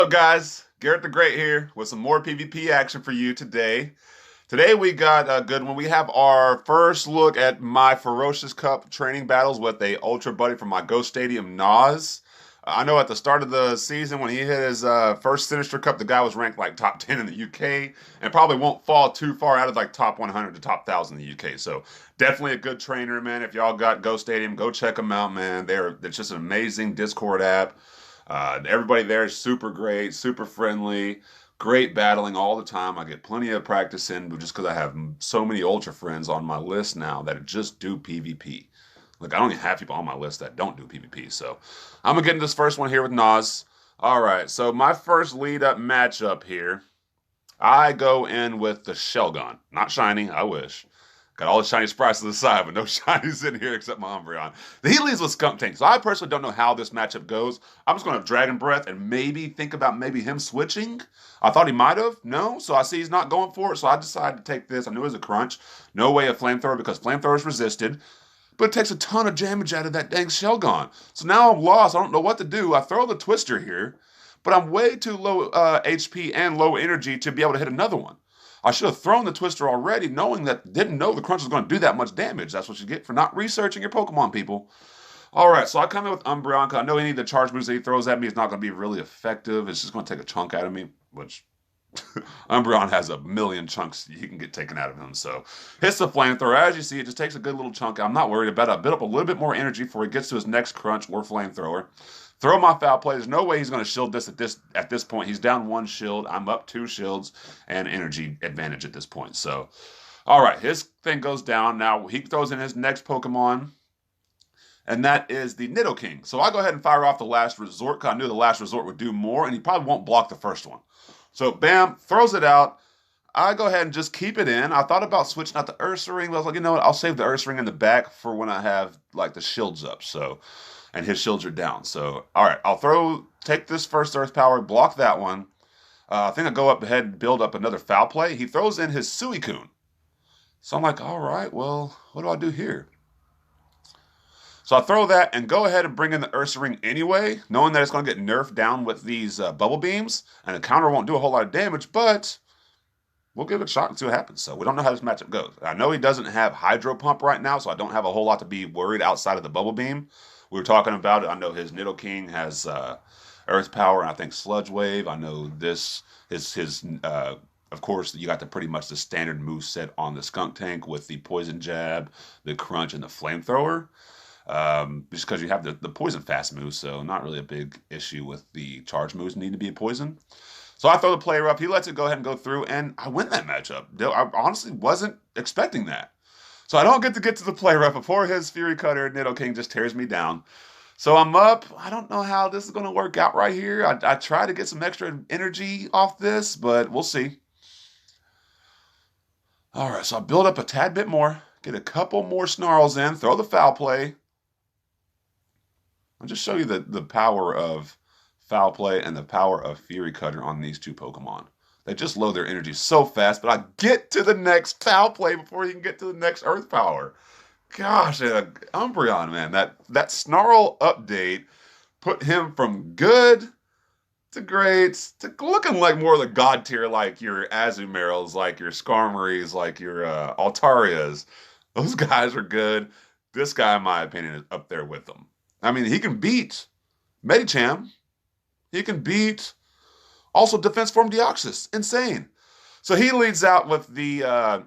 Up, guys? Garrett the Great here with some more PvP action for you today. Today we got a good one. We have our first look at my Ferocious Cup training battles with a Ultra Buddy from my Ghost Stadium, Nas. I know at the start of the season when he hit his first Sinister Cup, the guy was ranked like top 10 in the UK and probably won't fall too far out of like top 100 to top 1,000 in the UK. So definitely a good trainer, man. If y'all got Ghost Stadium, go check them out, man. It's just an amazing Discord app. Everybody there is super great, super friendly, great battling all the time. I get plenty of practice in just because I have so many Ultra friends on my list now that just do PvP. Like, I don't even have people on my list that don't do PvP. So I'm going to get into this first one here with Nas. All right, so my first lead up matchup here, I go in with the Shell Gun. Not shiny, I wish. Got all the shiny sprites to the side, but no shinies in here except my Umbreon. He leads with Skunk Tank, so I personally don't know how this matchup goes. I'm just going to Dragon Breath and maybe think about maybe him switching. I thought he might have. No, so I see he's not going for it, so I decided to take this. I knew it was a crunch. No way of Flamethrower because Flamethrower is resisted, but it takes a ton of damage out of that dang Shelgon. So now I'm lost. I don't know what to do. I throw the Twister here, but I'm way too low HP and low energy to be able to hit another one. I should have thrown the Twister already, didn't know the Crunch was going to do that much damage. That's what you get for not researching your Pokemon, people. All right, so I come in with Umbreon because I know any of the charge moves that he throws at me is not going to be really effective. It's just going to take a chunk out of me, which Umbreon has a million chunks he can get taken out of him. So hits the Flamethrower. As you see, it just takes a good little chunk. I'm not worried about it. I built up a little bit more energy before he gets to his next Crunch or Flamethrower. Throw my Foul Play. There's no way he's going to shield this at this point. He's down one shield. I'm up two shields and energy advantage at this point. So, all right, his thing goes down. Now he throws in his next Pokemon, and that is the Nidoking. So I go ahead and fire off the Last Resort because I knew the Last Resort would do more, and he probably won't block the first one. So bam, throws it out. I go ahead and just keep it in. I thought about switching out the Ursaring, but I was like, you know what? I'll save the Ursaring in the back for when I have like the shields up. So, and his shields are down. So, all right, take this first Earth Power, block that one. I think I go up ahead and build up another Foul Play. He throws in his Suicune. So I'm like, all right, well, what do I do here? So I throw that and go ahead and bring in the Ursaring anyway, knowing that it's going to get nerfed down with these Bubble Beams, and the counter won't do a whole lot of damage, but we'll give it a shot and see what happens. So we don't know how this matchup goes. I know he doesn't have Hydro Pump right now, so I don't have a whole lot to be worried outside of the Bubble Beam. We were talking about it. I know his Nidoking has Earth Power and I think Sludge Wave. I know this his of course you got pretty much the standard move set on the Skunk Tank with the Poison Jab, the Crunch, and the Flamethrower. Just because you have the Poison Fast move, so not really a big issue with the charge moves need to be a poison. So I throw the player up. He lets it go ahead and go through, and I win that matchup. I honestly wasn't expecting that. So I don't get to the play rep before his Fury Cutter. Nidoking just tears me down. So I'm up. I don't know how this is going to work out right here. I try to get some extra energy off this, but we'll see. All right, so I build up a tad bit more, get a couple more snarls in, throw the Foul Play. I'll just show you the power of Foul Play and the power of Fury Cutter on these two Pokemon. They just load their energy so fast, but I get to the next Foul Play before he can get to the next Earth Power. Gosh, Umbreon, man, that Snarl update put him from good to great to looking like more of the God tier, like your Azumarils, like your Skarmories, like your Altarias. Those guys are good. This guy, in my opinion, is up there with them. I mean, he can beat Medicham. He can beat also Defense Form Deoxys. Insane. So he leads out with the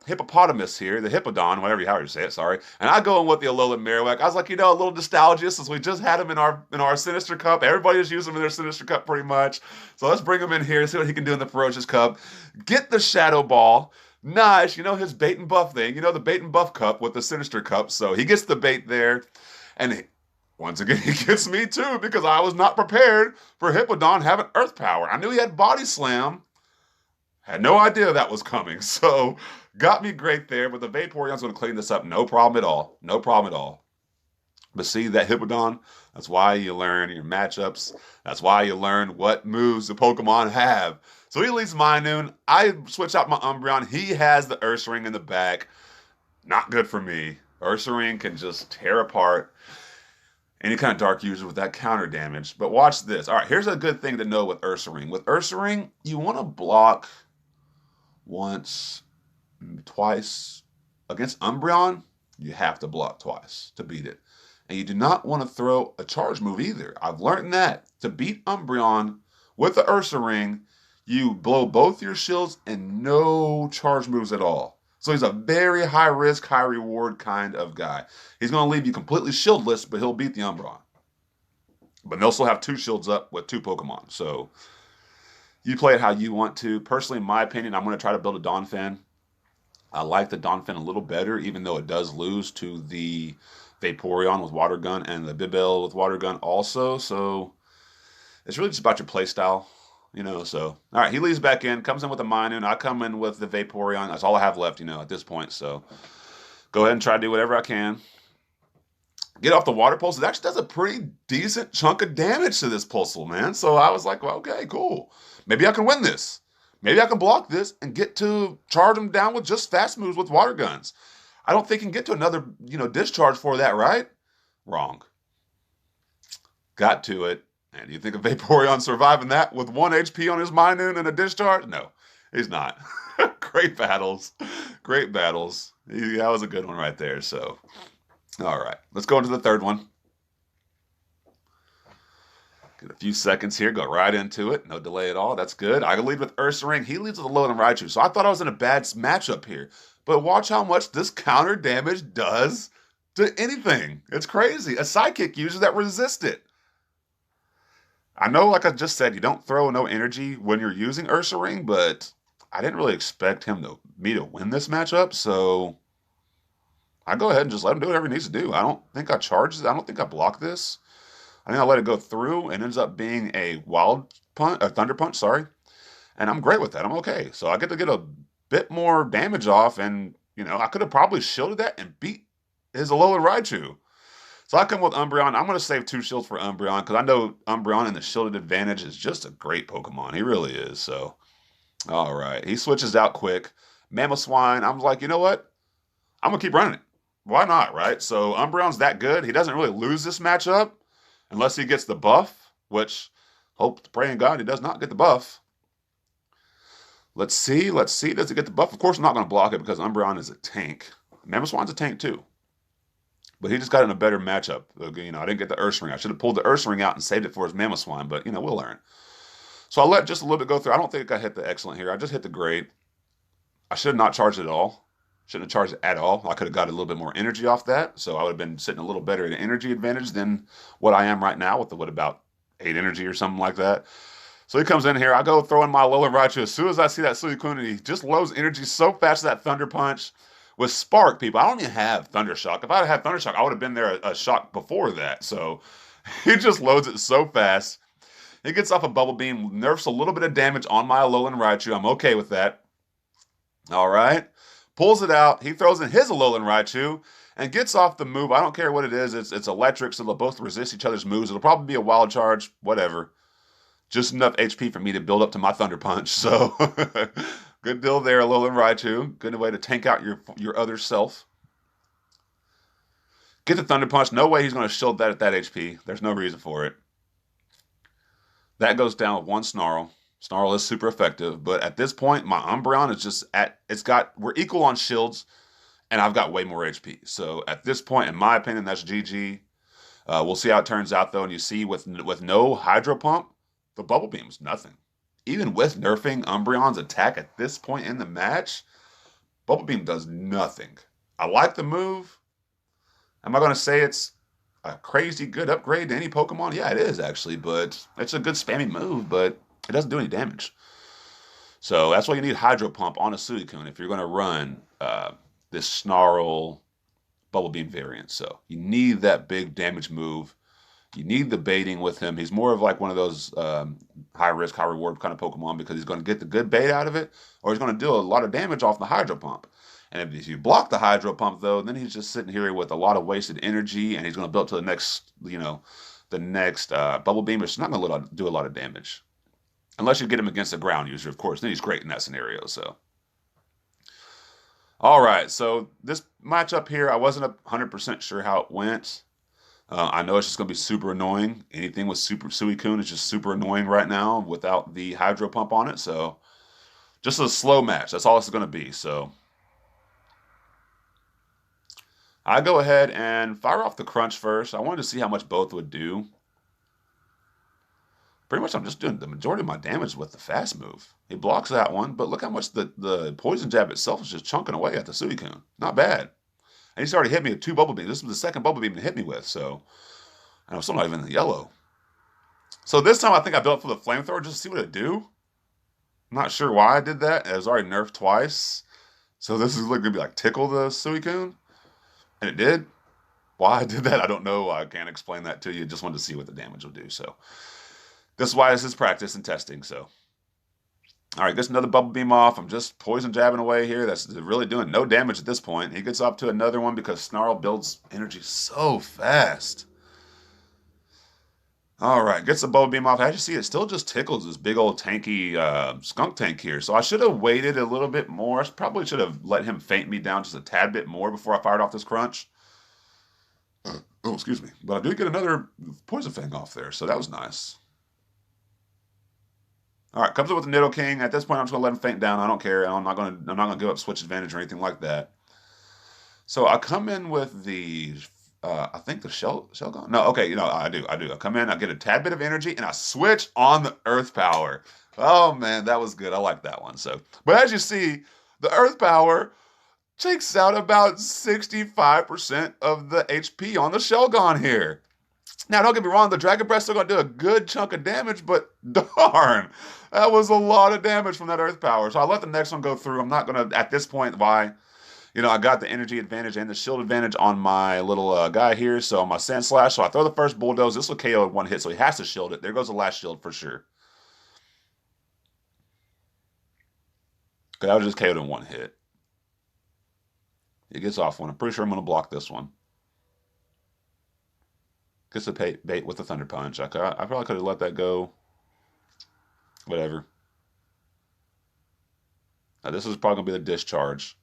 hippopotamus here, the Hippodon, whatever how you say it, sorry. And I go in with the Alolan Marowak. I was like, a little nostalgia since we just had him in our Sinister Cup. Everybody just used him in their Sinister Cup pretty much. So let's bring him in here, see what he can do in the Ferocious Cup. Get the Shadow Ball. Nice, his bait and buff thing. The bait and buff cup with the Sinister Cup. So he gets the bait there. And once again, he gets me too because I was not prepared for Hippodon having Earth Power. I knew he had Body Slam. Had no idea that was coming. So got me great there. But the Vaporeon's going to clean this up. No problem at all. No problem at all. But see, that Hippodon, that's why you learn your matchups. That's why you learn what moves the Pokemon have. So he leads Minun. I switch out my Umbreon. He has the Ursaring in the back. Not good for me. Ursaring can just tear apart any kind of dark user with that counter damage. But watch this. All right, here's a good thing to know with Ursaring. With Ursaring, you want to block once, twice. Against Umbreon, you have to block twice to beat it. And you do not want to throw a charge move either. I've learned that. To beat Umbreon with the Ursaring, you blow both your shields and no charge moves at all. So he's a very high risk, high reward kind of guy. He's going to leave you completely shieldless, but he'll beat the Umbreon. But they'll still have two shields up with two Pokemon. So you play it how you want to. Personally, in my opinion, I'm going to try to build a Donphan. I like the Donphan a little better, even though it does lose to the Vaporeon with Water Gun and the Bibel with Water Gun also. So it's really just about your play style, So, all right, he leaves back in, comes in with a Minun. I come in with the Vaporeon. That's all I have left, at this point. So go ahead and try to do whatever I can. Get off the Water Pulse. It actually does a pretty decent chunk of damage to this Pulsel, man. So I was like, well, okay, cool. Maybe I can win this. Maybe I can block this and get to charge him down with just fast moves with water guns. I don't think he can get to another, discharge for that, right? Wrong. Got to it. And you think of Vaporeon surviving that with 1 HP on his Minun and a discharge? No, he's not. Great battles. Great battles. That was a good one right there. So, all right. Let's go into the third one. Get a few seconds here, go right into it. No delay at all. That's good. I can lead with Ursaring. He leads with Alolan Raichu. So I thought I was in a bad matchup here. But watch how much this counter damage does to anything. It's crazy. A Psychic user that resist it. I know, like I just said, you don't throw no energy when you're using Ursaring, but I didn't really expect me to win this matchup. So I go ahead and just let him do whatever he needs to do. I don't think I charged. I don't think I blocked this. I think I let it go through and ends up being a Thunder Punch, sorry. And I'm great with that. I'm okay. So I get to get a bit more damage off, and, I could have probably shielded that and beat his Alolan Raichu. So I come with Umbreon. I'm going to save 2 shields for Umbreon, because I know Umbreon in the shielded advantage is just a great Pokemon. He really is. So, all right. He switches out quick. Mamoswine, I'm like, you know what? I'm going to keep running it. Why not, right? So Umbreon's that good. He doesn't really lose this matchup. Unless he gets the buff, which, hope to pray in God he does not get the buff. Let's see. Does he get the buff? Of course, I'm not going to block it because Umbreon is a tank. Mamoswine's a tank too. But he just got in a better matchup. I didn't get the Ursaring. I should have pulled the Ursaring out and saved it for his Mamoswine, but, we'll learn. So I'll let just a little bit go through. I don't think I hit the excellent here. I just hit the great. I should have not charged it at all. Shouldn't have charged it at all. I could have got a little bit more energy off that, so I would have been sitting a little better at an energy advantage than what I am right now with about 8 energy or something like that. So he comes in here. I go throw in my Alolan Raichu. As soon as I see that Suicune, he just loads energy so fast that Thunder Punch. With Spark, people, I don't even have Thunder Shock. If I had Thunder Shock, I would have been there a shock before that. So he just loads it so fast. He gets off a Bubble Beam, nerfs a little bit of damage on my Alolan Raichu. I'm okay with that. All right. Pulls it out. He throws in his Alolan Raichu and gets off the move. I don't care what it is. It's electric, so they'll both resist each other's moves. It'll probably be a wild charge, whatever. Just enough HP for me to build up to my Thunder Punch. So good deal there, Alolan Raichu. Good way to tank out your other self. Get the Thunder Punch. No way he's going to shield that at that HP. There's no reason for it. That goes down with 1 Snarl. Snarl is super effective, but at this point, my Umbreon is just we're equal on shields, and I've got way more HP. So at this point, in my opinion, that's GG. We'll see how it turns out, though, and you see with no Hydro Pump, the Bubble Beam's nothing. Even with nerfing Umbreon's attack at this point in the match, Bubble Beam does nothing. I like the move. Am I going to say it's a crazy good upgrade to any Pokemon? Yeah, it is, actually, but it's a good spammy move, but it doesn't do any damage. So that's why you need Hydro Pump on a Suicune if you're going to run this Snarl Bubble Beam variant. So you need that big damage move. You need the baiting with him. He's more of like one of those high risk, high reward kind of Pokemon because he's going to get the good bait out of it, or he's going to do a lot of damage off the Hydro Pump. And if you block the Hydro Pump, though, then he's just sitting here with a lot of wasted energy, and he's going to build to the next, Bubble Beam. It's not going to do a lot of damage. Unless you get him against a ground user, of course. Then he's great in that scenario, so. All right, so this matchup here, I wasn't 100% sure how it went. I know it's just going to be super annoying. Anything with Super Suicune is just super annoying right now without the Hydro Pump on it. So just a slow match. That's all it's going to be. So I go ahead and fire off the Crunch first. I wanted to see how much both would do. Pretty much I'm just doing the majority of my damage with the fast move. He blocks that one, but look how much the poison jab itself is just chunking away at the Suicune. Not bad. And he's already hit me with 2 Bubble Beams. This was the second Bubble Beam to hit me with, so I'm still not even in the yellow. So this time I think I built for the Flamethrower just to see what it do. I'm not sure why I did that. It was already nerfed twice. So this is going to be like tickle the Suicune. And it did. Why I did that, I don't know. I can't explain that to you. Just wanted to see what the damage will do. So this is why this is practice and testing. So, all right, gets another Bubble Beam off. I'm just poison jabbing away here. That's really doing no damage at this point. He gets up to another one because Snarl builds energy so fast. All right, gets the Bubble Beam off. As you see, it still just tickles this big old tanky skunk tank here. So I should have waited a little bit more. I probably should have let him faint me down just a tad bit more before I fired off this Crunch. Oh, excuse me. But I did get another Poison Fang off there, so that was nice. All right, comes up with the Nidoking. At this point, I'm just gonna let him faint down. I don't care. I'm not gonna give up switch advantage or anything like that. So I come in with the, I think the Shellgon. No, okay, I do. I come in, I get a tad bit of energy, and I switch on the Earth Power. Oh man, that was good. I like that one. So, but as you see, the Earth Power takes out about 65% of the HP on the Shellgon here. Now, don't get me wrong, the Dragon Breath's still going to do a good chunk of damage, but darn, that was a lot of damage from that Earth Power. So I let the next one go through. I'm not going to, at this point, why? I got the energy advantage and the shield advantage on my little guy here, so my Sand Slash. So I throw the first Bulldoze. This will KO in one hit, so he has to shield it. There goes the last shield for sure. Because I was just KO'd in one hit. He gets off one. I'm pretty sure I'm going to block this one. Gets the bait with the Thunder Punch. I probably could have let that go. Whatever. Now this is probably going to be the discharge.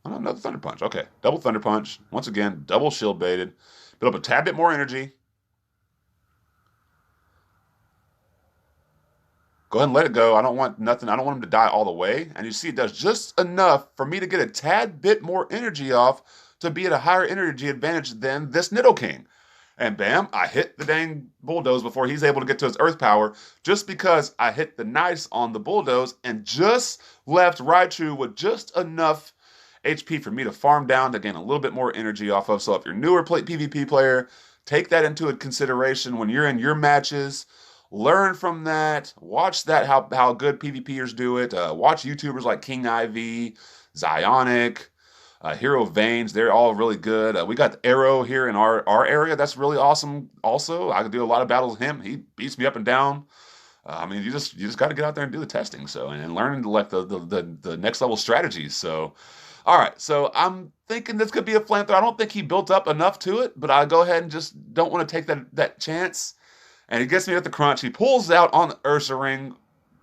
Oh, another Thunder Punch. Okay. Double Thunder Punch. Once again, double shield baited. Build up a tad bit more energy. Go ahead and let it go. I don't want nothing. I don't want him to die all the way. And you see it does just enough for me to get a tad bit more energy off to be at a higher energy advantage than this Nidoking. And bam, I hit the dang Bulldoze before he's able to get to his Earth Power just because I hit the Nice on the Bulldoze and just left Raichu with just enough HP for me to farm down to gain a little bit more energy off of. So if you're a newer PvP player, take that into consideration when you're in your matches. Learn from that. Watch that, how good PvPers do it. Watch YouTubers like King IV, Zionic, Hero Veins. They're all really good. We got Arrow here in our area. That's really awesome also. I could do a lot of battles with him. He beats me up and down. I mean, you just got to get out there and do the testing. So and learn like the next level strategies. So, all right. So I'm thinking this could be a Flamethrower. I don't think he built up enough to it, but I go ahead and just don't want to take that chance. And he gets me with the Crunch. He pulls out on the Ursaring.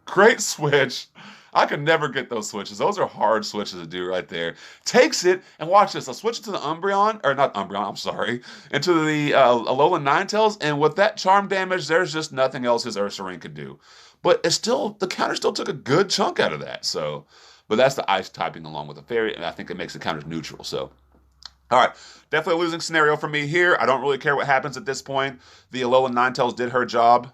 Great switch. I could never get those switches. Those are hard switches to do right there. Takes it, and watch this. I'll switch it to the Umbreon, or not Umbreon, I'm sorry, into the Alolan Ninetales, and with that charm damage, there's just nothing else his Ursaring could do. But the counter still took a good chunk out of that. So, but that's the ice typing along with the fairy, and I think it makes the counters neutral. So, all right, definitely a losing scenario for me here. I don't really care what happens at this point. The Alolan Ninetales did her job.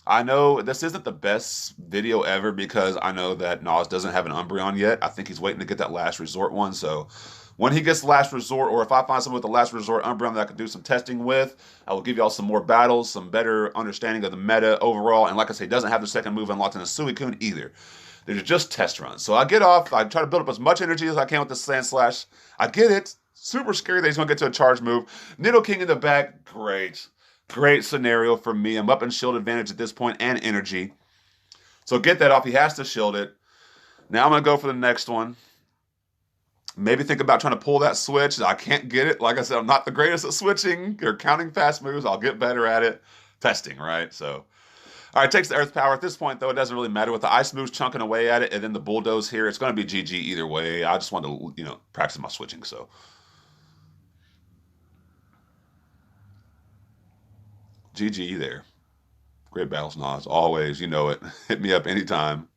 I know this isn't the best video ever because I know that Nas doesn't have an Umbreon yet. I think he's waiting to get that Last Resort one. So when he gets the Last Resort, or if I find someone with the Last Resort Umbreon that I could do some testing with, I will give y'all some more battles, some better understanding of the meta overall. And like I say, he doesn't have the second move unlocked in the Suicune either. They're just test runs. So I get off. I try to build up as much energy as I can with the Sand Slash. I get it. Super scary that he's going to get to a charge move. Nidoking in the back. Great. Great scenario for me. I'm up in shield advantage at this point and energy. So get that off. He has to shield it. Now I'm going to go for the next one. Maybe think about trying to pull that switch. I can't get it. Like I said, I'm not the greatest at switching or counting fast moves. I'll get better at it. Testing, right? So, all right, takes the Earth Power. At this point, though, it doesn't really matter. With the Ice moves chunking away at it and then the Bulldoze here, it's going to be GG either way. I just want to, practice my switching, so. GG there. Great battles, Nas. Always, you know it. Hit me up anytime.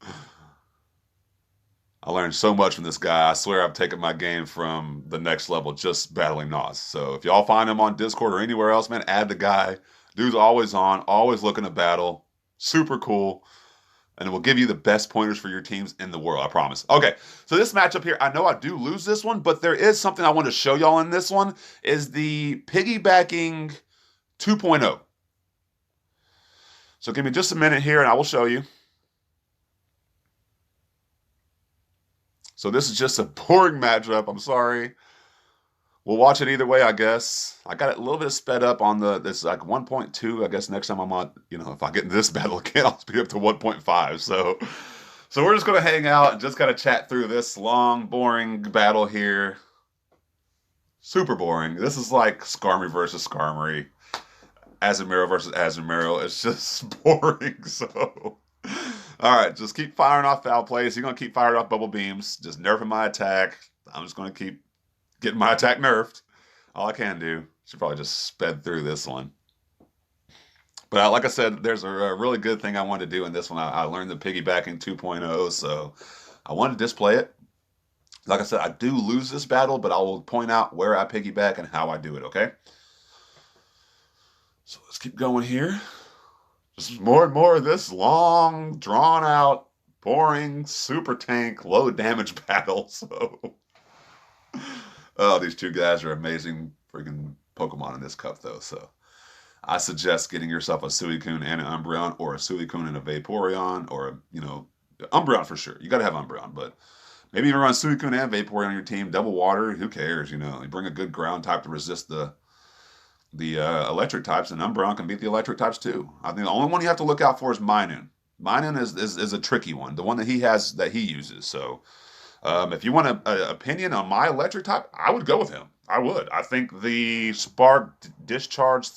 I learned so much from this guy. I swear I've taken my game from the next level just battling Nas. So if y'all find him on Discord or anywhere else, man, add the guy. Dude's always on, always looking to battle. Super cool. And it will give you the best pointers for your teams in the world, I promise. Okay, so this matchup here, I know I do lose this one, but there is something I want to show y'all in this one, is the piggybacking 2.0. So give me just a minute here and I will show you. So this is just a boring matchup. I'm sorry. We'll watch it either way, I guess. I got it a little bit sped up on this like 1.2. I guess next time I'm on, if I get in this battle again, I'll speed up to 1.5. So we're just going to hang out and just kind of chat through this long, boring battle here. Super boring. This is like Skarmory versus Skarmory. Azumarill versus Azumarill. It's just boring, so... All right, just keep firing off foul plays. You're going to keep firing off bubble beams. Just nerfing my attack. I'm just going to keep getting my attack nerfed. All I can do. Should probably just sped through this one. But like I said, there's a really good thing I wanted to do in this one. I learned the piggybacking 2.0, so I wanted to display it. Like I said, I do lose this battle, but I will point out where I piggyback and how I do it, okay? So let's keep going here. Just more and more of this long, drawn-out, boring, super tank, low damage battle. So, oh, these two guys are amazing freaking Pokemon in this cup, though. So, I suggest getting yourself a Suicune and an Umbreon, or a Suicune and a Vaporeon, or Umbreon for sure. You got to have Umbreon, but maybe even run Suicune and Vaporeon on your team. Double water, who cares? You bring a good ground type to resist the electric types, and Umbreon can beat the electric types too. I think the only one you have to look out for is Minun. Minun is a tricky one, the one that he uses. So if you want an opinion on my electric type, I would go with him. I would. I think the Spark Discharge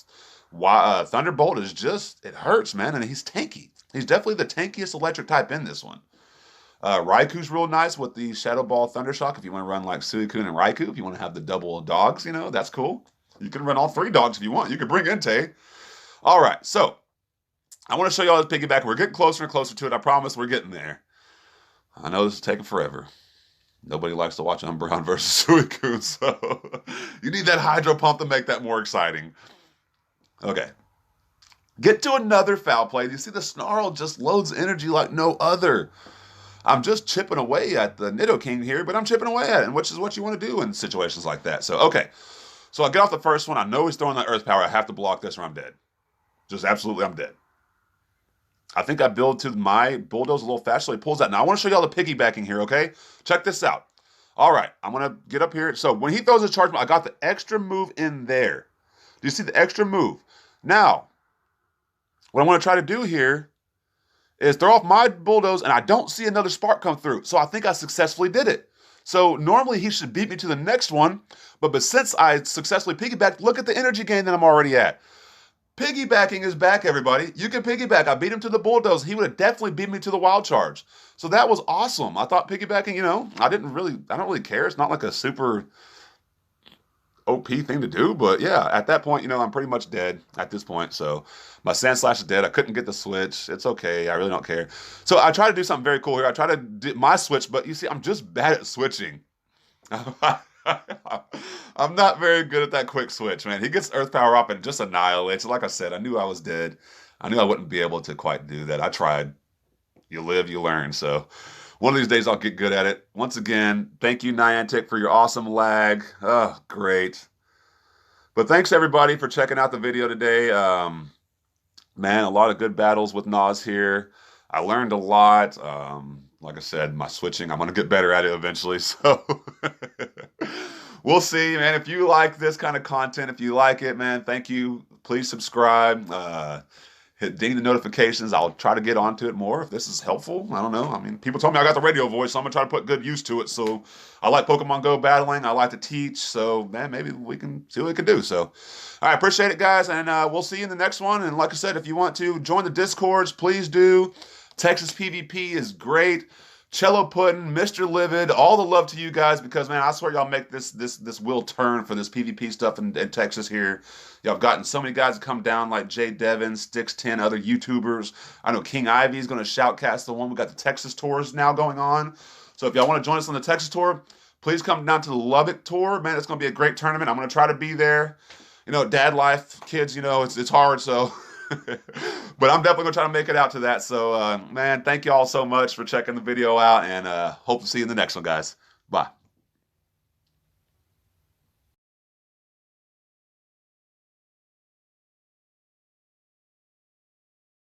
Thunderbolt is just, it hurts, man, and he's tanky. He's definitely the tankiest electric type in this one. Raikou's real nice with the Shadow Ball Thundershock if you want to run like Suicune and Raikou. If you want to have the double dogs, that's cool. You can run all three dogs if you want. You can bring Entei. All right, so I want to show you all this piggyback. We're getting closer and closer to it. I promise we're getting there. I know this is taking forever. Nobody likes to watch Umbreon versus Suicune, so you need that Hydro Pump to make that more exciting. Okay. Get to another foul play. You see the Snarl just loads energy like no other. I'm just chipping away at the Nidoking here, but I'm chipping away at it, which is what you want to do in situations like that. So, okay. So I get off the first one. I know he's throwing that Earth Power. I have to block this or I'm dead. Just absolutely, I'm dead. I think I build to my Bulldoze a little fast, so he pulls that. Now, I want to show you all the piggybacking here, okay? Check this out. All right, I'm going to get up here. So when he throws his charge, I got the extra move in there. Do you see the extra move? Now, what I want to try to do here is throw off my Bulldoze, and I don't see another Spark come through. So I think I successfully did it. So normally he should beat me to the next one, but since I successfully piggybacked, look at the energy gain that I'm already at. Piggybacking is back, everybody. You can piggyback. I beat him to the Bulldoze. He would have definitely beat me to the Wild Charge. So that was awesome. I thought piggybacking, I don't really care. It's not like a super OP thing to do, but yeah, at that point, I'm pretty much dead at this point. So my Sandslash is dead. I couldn't get the switch. It's okay. I really don't care. So I try to do something very cool here. I try to do my switch, but you see, I'm just bad at switching. I'm not very good at that quick switch, man. He gets Earth Power up and just annihilates. Like I said, I knew I was dead. I knew I wouldn't be able to quite do that. I tried. You live, you learn. So one of these days I'll get good at it. Once again, thank you, Niantic, for your awesome lag. Oh, great. But thanks, everybody, for checking out the video today. Man, a lot of good battles with Nas here. I learned a lot. Like I said, my switching, I'm going to get better at it eventually. So we'll see, man. If you like this kind of content, if you like it, man, thank you. Please subscribe. Ding the notifications. I'll try to get onto it more if this is helpful. I don't know. I mean, people told me I got the radio voice, so I'm going to try to put good use to it. So I like Pokemon Go battling. I like to teach. So, man, maybe we can see what we can do. So, all right, appreciate it, guys. And we'll see you in the next one. And like I said, if you want to join the Discords, please do. Texas PvP is great. Cello Pudding, Mr. Livid, all the love to you guys because man, I swear y'all make this wheel turn for this PvP stuff in Texas here. Y'all have gotten so many guys to come down like Jay Devin, Stix10, other YouTubers. I know King Ivy is going to shoutcast the one. We got the Texas tours now going on. So if y'all want to join us on the Texas tour, please come down to the Lubbock tour. Man, it's going to be a great tournament. I'm going to try to be there. You know, dad life, kids, you know, it's hard, so but I'm definitely gonna try to make it out to that. So, man, thank you all so much for checking the video out, and hope to see you in the next one, guys. Bye.